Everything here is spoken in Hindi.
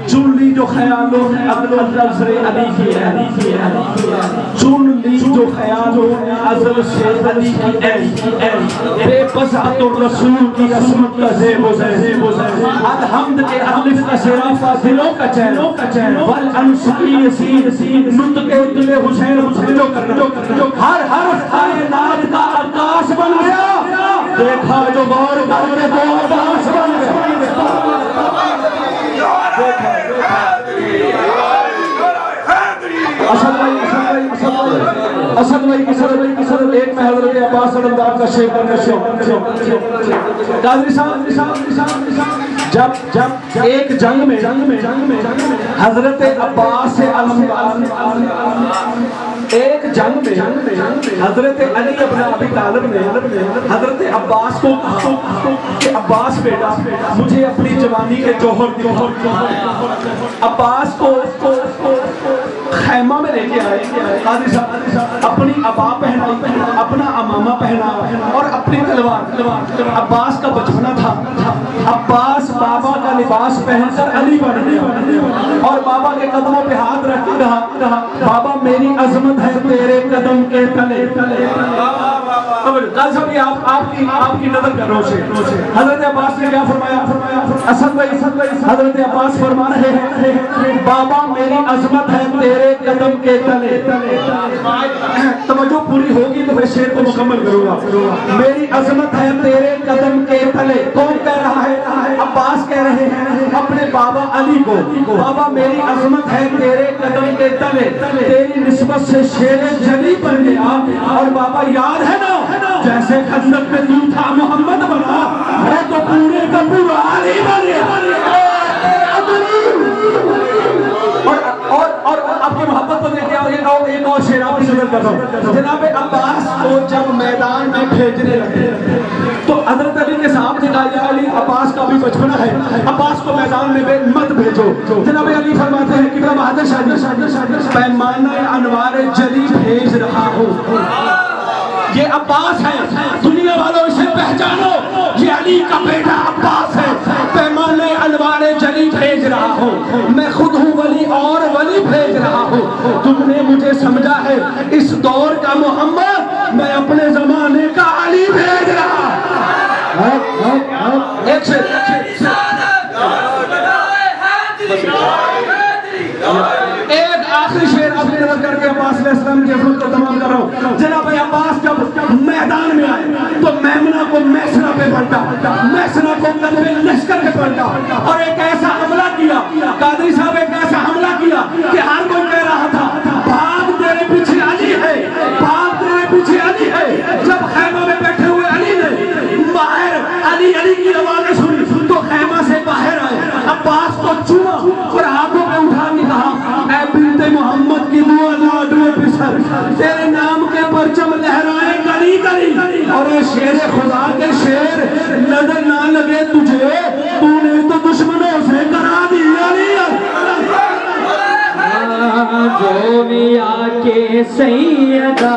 चुन ली जो ख्यालों अज़ल से अली की है, चुन ली जो ख्यालों अज़ल से अली की है, बेबस तो रसूल की असमत का ज़ेब अलहम्द के अलिफ का सिराफा दिलों का चैन वल अनसुकी सीन नुत के दिले हुसैन जो हर कायनात का आकाश बन गया, देखा जो गौर करके दो आकाश बन गया। असद भाई एक में हज़रत अब्बास रज़ियल्लाहु का शेर कादरी साहब जब एक जंग में हज़रत अब्बास से एक जंग में हज़रत अली इब्न अबी तालिब ने हज़रत अब्बास को कहा कि अब्बास बेटा मुझे अपनी जवानी के जौहर अब्बास को खैमा में लेके आए, अपनी अबा पहनाई, अपना अमामा पहना और अपनी तलवार। अब्बास का बचपना था, अब्बास बाबा का लिबास पहनकर अली बन गया और बाबा के कदमों पे हाथ रख के कहा बाबा मेरी अजमत है तेरे कदम के तले। कल सब आपकी नजर का रोशे हजरत अब्बास ने क्या फरमाया? असद भाई हजरत अब्बास फरमा रहे हैं बाबा मेरी अजमत है तेरे कदम के तले। तवज्जो पूरी होगी तो मैं शेर को मुकम्मल करूंगा। मेरी अजमत है तेरे कदम के तले। कौन कह रहा है? अब्बास कह रहे हैं अपने बाबा अली को, बाबा मेरी अजमत है तेरे कदम के तले, तेरी निस्बत से शेर जली बन गया। और बाबा याद है ना जैसे खंदक में तू था मोहम्मद बना, मैं तो पूरे का पूरा अली बन गया। और आपकी मोहब्बत को देखिए एक और शेर आपकी नजर कर रहा हूँ। जनाब अब्बास को जब मैदान में भेजने लगे तो हजरत अली के साहब ने कहा या अली अब्बास का भी बचपना है, अब्बास को मैदान में मत भेजो। जनाब अली फरमाते हैं कि बहादुर शाह पैमाना अनवार जली भेज रहा हूँ, ये अब्बास है, दुनिया वालों इसे पहचानो, ये अली का बेटा अब्बास है। पैमाने अलवारे जली भेज रहा हूँ, मैं खुद हूँ वली और वली भेज रहा हूँ। तुमने मुझे समझा है इस दौर का मोहम्मद, मैं अपने जमाने का अली भेज रहा। एक आखिरी शेर आपने नजर करके अब्बास अलैहिस्सलाम की अज़मत को तमाम कर रहा हूँ। जनाब अब्बास जब मैदान में आए तो मैमना को मैसना पे पलटा, मैसना को कलबे लश्कर पे पलटा और एक ऐसा हमला किया, कादरी साहब एक ऐसा हमला किया कि हर कोई कह रहा था भाग तेरे पीछे अली है, भाग तेरे पीछे अली है। जब खैमा में बैठे हुए अली ने बाहर अली अली की आवाज़ें सुनी तो खैमा से बाहर आए, अब्बास को चूमा और हाथों में उठा के कहा ऐ बिन्ते मोहम्मद की दुआ लाडुए पिसर, तेरे नाम के परचम लहराए गली गली। और ये शेर खुदा के शेर नजर ना लगे तुझे, तूने तो दुश्मनों से करा दिया। जो मियाँ के सैयदा